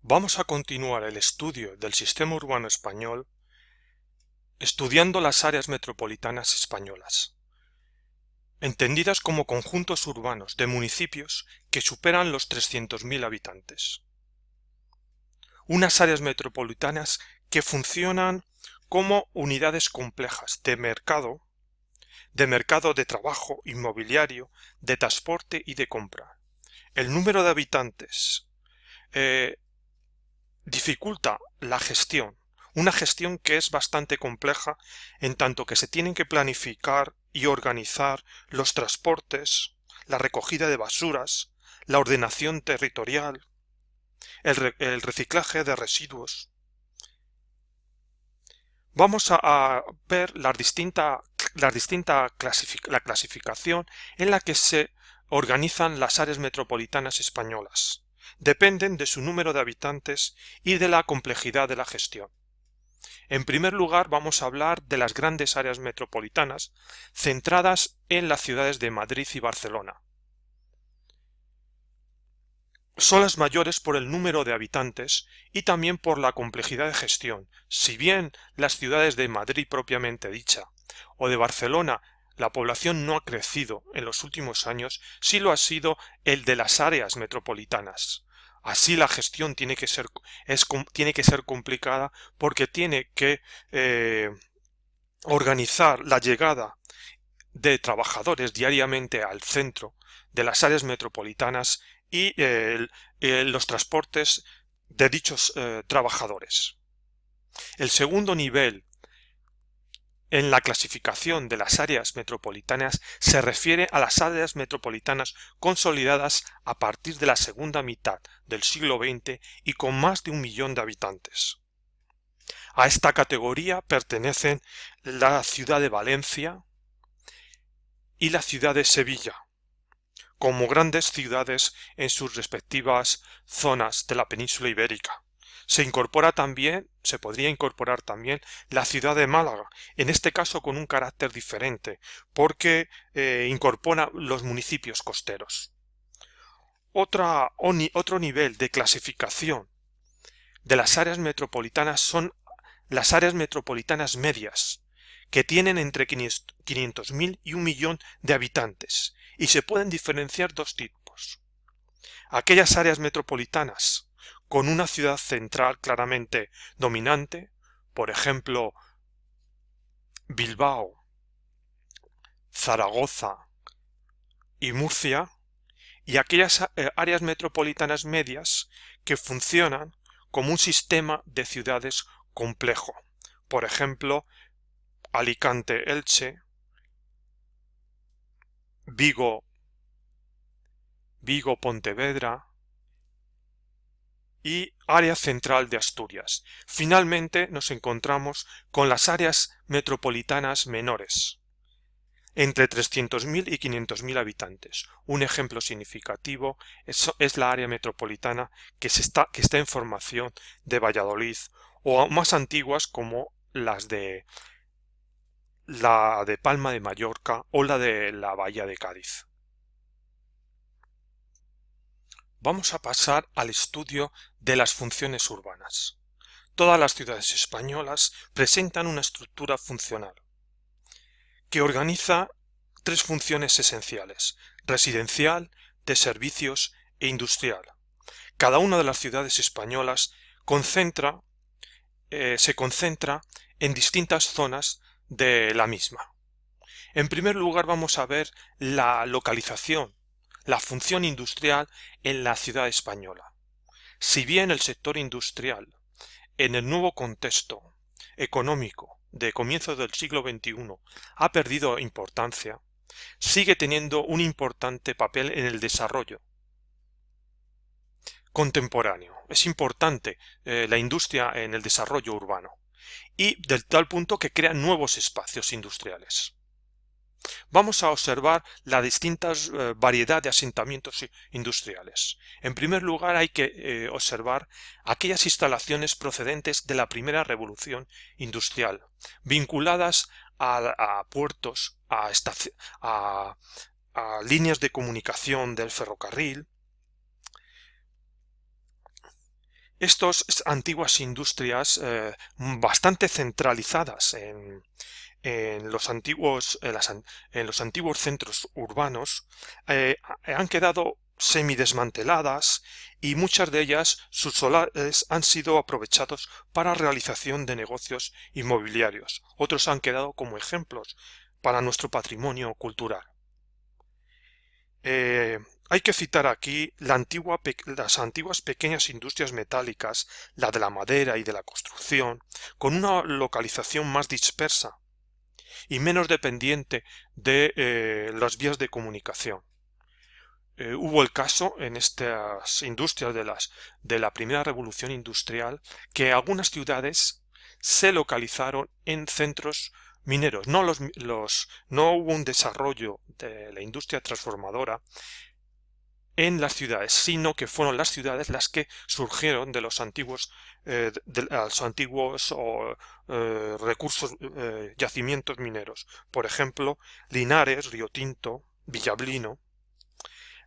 Vamos a continuar el estudio del sistema urbano español estudiando las áreas metropolitanas españolas, entendidas como conjuntos urbanos de municipios que superan los 300.000 habitantes. Unas áreas metropolitanas que funcionan como unidades complejas de mercado de trabajo, inmobiliario, de transporte y de compra. El número de habitantes dificulta la gestión, una gestión que es bastante compleja en tanto que se tienen que planificar y organizar los transportes, la recogida de basuras, la ordenación territorial, el reciclaje de residuos. Vamos a ver la clasificación en la que se organizan las áreas metropolitanas españolas. Dependen de su número de habitantes y de la complejidad de la gestión. En primer lugar, vamos a hablar de las grandes áreas metropolitanas centradas en las ciudades de Madrid y Barcelona. Son las mayores por el número de habitantes y también por la complejidad de gestión. Si bien las ciudades de Madrid propiamente dicha o de Barcelona la población no ha crecido en los últimos años, sí lo ha sido el de las áreas metropolitanas. Así la gestión tiene que ser complicada porque tiene que organizar la llegada de trabajadores diariamente al centro de las áreas metropolitanas y los transportes de dichos trabajadores. El segundo nivel en la clasificación de las áreas metropolitanas se refiere a las áreas metropolitanas consolidadas a partir de la segunda mitad del siglo XX y con más de 1 millón de habitantes. A esta categoría pertenecen la ciudad de Valencia y la ciudad de Sevilla, como grandes ciudades en sus respectivas zonas de la península ibérica. Se podría incorporar también la ciudad de Málaga, en este caso con un carácter diferente, porque incorpora los municipios costeros. Otro nivel de clasificación de las áreas metropolitanas son las áreas metropolitanas medias, que tienen entre 500.000 y 1 millón de habitantes, y se pueden diferenciar dos tipos. Aquellas áreas metropolitanas con una ciudad central claramente dominante, por ejemplo, Bilbao, Zaragoza y Murcia, y aquellas áreas metropolitanas medias que funcionan como un sistema de ciudades complejo, por ejemplo, Alicante-Elche, Vigo-Pontevedra y área central de Asturias. Finalmente nos encontramos con las áreas metropolitanas menores, entre 300.000 y 500.000 habitantes. Un ejemplo significativo es la área metropolitana que está en formación de Valladolid, o más antiguas como la de Palma de Mallorca o la de la Bahía de Cádiz. Vamos a pasar al estudio de las funciones urbanas. Todas las ciudades españolas presentan una estructura funcional que organiza tres funciones esenciales: residencial, de servicios e industrial. Cada una de las ciudades españolas se concentra en distintas zonas de la misma. En primer lugar, vamos a ver la localización, la función industrial en la ciudad española. Si bien el sector industrial, en el nuevo contexto económico de comienzo del siglo XXI, ha perdido importancia, sigue teniendo un importante papel en el desarrollo contemporáneo. Es importante la industria en el desarrollo urbano, y del tal punto que crea nuevos espacios industriales. Vamos a observar la distinta variedad de asentamientos industriales. En primer lugar, hay que observar aquellas instalaciones procedentes de la primera revolución industrial, vinculadas a puertos, a líneas de comunicación del ferrocarril, Estas antiguas industrias bastante centralizadas en los antiguos, en los antiguos centros urbanos han quedado semidesmanteladas y muchas de ellas sus solares han sido aprovechados para realización de negocios inmobiliarios. Otros han quedado como ejemplos para nuestro patrimonio cultural. Hay que citar aquí las antiguas pequeñas industrias metálicas, la de la madera y de la construcción, con una localización más dispersa y menos dependiente de las vías de comunicación. Hubo el caso en estas industrias de la primera revolución industrial que algunas ciudades se localizaron en centros mineros. No hubo un desarrollo de la industria transformadora en las ciudades, sino que fueron las ciudades las que surgieron de los antiguos recursos, yacimientos mineros. Por ejemplo, Linares, Río Tinto, Villablino.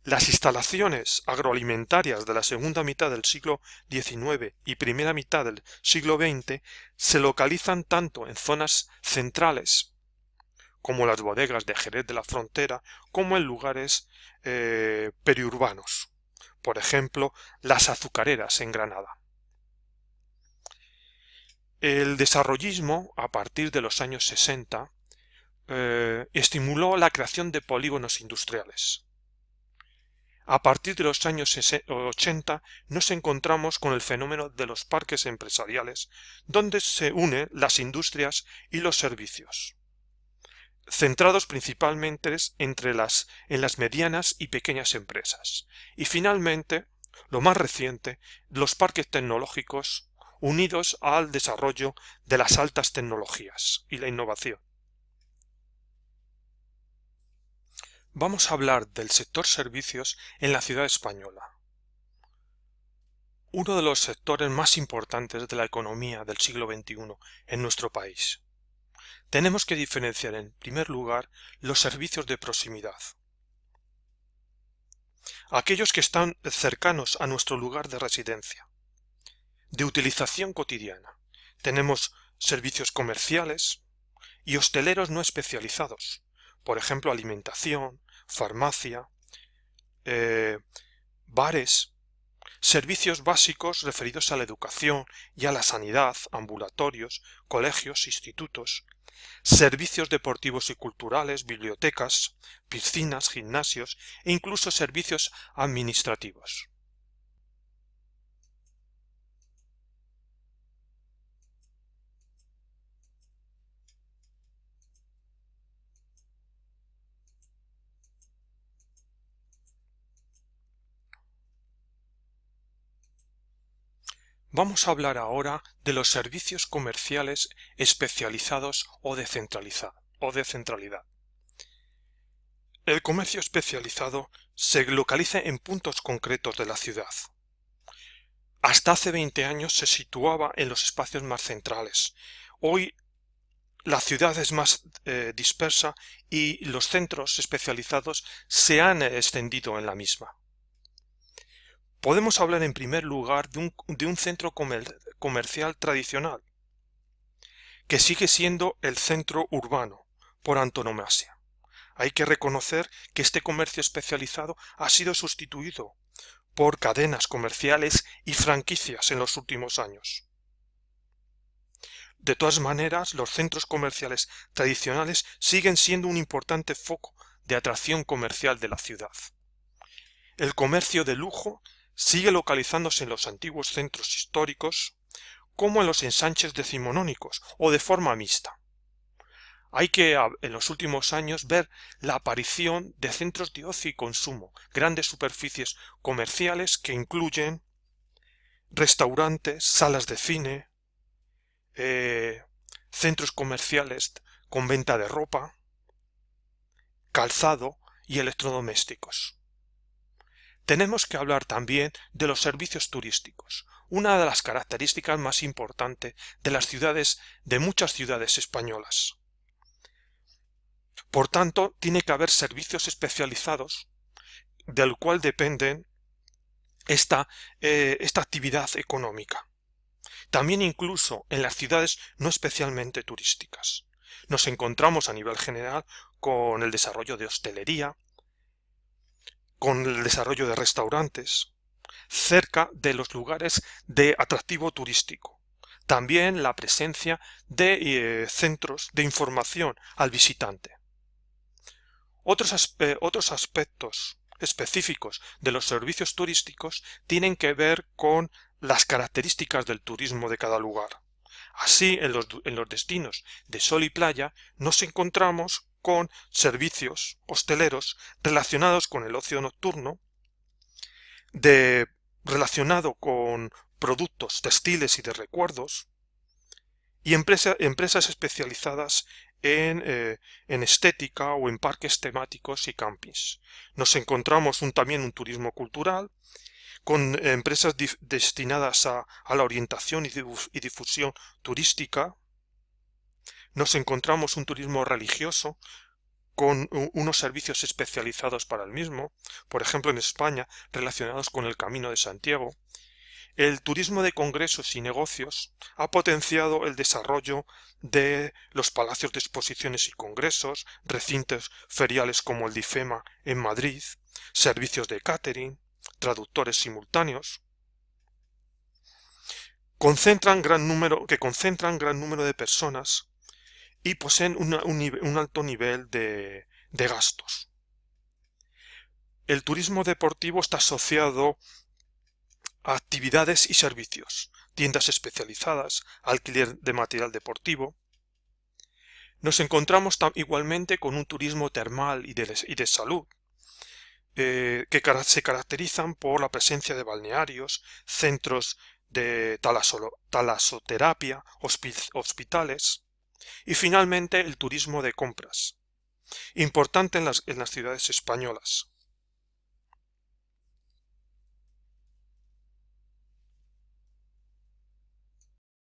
Las instalaciones agroalimentarias de la segunda mitad del siglo XIX y primera mitad del siglo XX se localizan tanto en zonas centrales, como las bodegas de Jerez de la Frontera, como en lugares periurbanos, por ejemplo, las azucareras en Granada. El desarrollismo, a partir de los años 60, estimuló la creación de polígonos industriales. A partir de los años 80 nos encontramos con el fenómeno de los parques empresariales, donde se unen las industrias y los servicios, centrados principalmente en las medianas y pequeñas empresas. Y finalmente, lo más reciente, los parques tecnológicos unidos al desarrollo de las altas tecnologías y la innovación. Vamos a hablar del sector servicios en la ciudad española. Uno de los sectores más importantes de la economía del siglo XXI en nuestro país. Tenemos que diferenciar en primer lugar los servicios de proximidad. Aquellos que están cercanos a nuestro lugar de residencia, de utilización cotidiana. Tenemos servicios comerciales y hosteleros no especializados, por ejemplo alimentación, farmacia, bares, servicios básicos referidos a la educación y a la sanidad, ambulatorios, colegios, institutos, servicios deportivos y culturales, bibliotecas, piscinas, gimnasios e incluso servicios administrativos. Vamos a hablar ahora de los servicios comerciales especializados o de centralidad. El comercio especializado se localiza en puntos concretos de la ciudad. Hasta hace 20 años se situaba en los espacios más centrales. Hoy la ciudad es más dispersa y los centros especializados se han extendido en la misma. Podemos hablar en primer lugar de un centro comercial tradicional, que sigue siendo el centro urbano, por antonomasia. Hay que reconocer que este comercio especializado ha sido sustituido por cadenas comerciales y franquicias en los últimos años. De todas maneras, los centros comerciales tradicionales siguen siendo un importante foco de atracción comercial de la ciudad. El comercio de lujo sigue localizándose en los antiguos centros históricos como en los ensanches decimonónicos o de forma mixta. Hay que, en los últimos años, ver la aparición de centros de ocio y consumo, grandes superficies comerciales que incluyen restaurantes, salas de cine, centros comerciales con venta de ropa, calzado y electrodomésticos. Tenemos que hablar también de los servicios turísticos, una de las características más importantes de muchas ciudades españolas. Por tanto, tiene que haber servicios especializados del cual dependen esta actividad económica. También incluso en las ciudades no especialmente turísticas. Nos encontramos a nivel general con el desarrollo de hostelería, con el desarrollo de restaurantes, cerca de los lugares de atractivo turístico. También la presencia de centros de información al visitante. Otros aspectos específicos de los servicios turísticos tienen que ver con las características del turismo de cada lugar. Así, en los destinos de sol y playa nos encontramos con servicios hosteleros relacionados con el ocio nocturno, relacionado con productos textiles y de recuerdos, y empresas especializadas en estética o en parques temáticos y campings. Nos encontramos también un turismo cultural, con empresas destinadas a la orientación y difusión turística. Nos encontramos un turismo religioso, con unos servicios especializados para el mismo, por ejemplo en España relacionados con el Camino de Santiago. El turismo de congresos y negocios ha potenciado el desarrollo de los palacios de exposiciones y congresos, recintos feriales como el de IFEMA en Madrid, servicios de catering, traductores simultáneos, que concentran gran número de personas y poseen un alto nivel de gastos. El turismo deportivo está asociado a actividades y servicios, tiendas especializadas, alquiler de material deportivo. Nos encontramos igualmente con un turismo termal y de salud, que se caracterizan por la presencia de balnearios, centros de talasoterapia, hospitales, y finalmente el turismo de compras, importante en las ciudades españolas.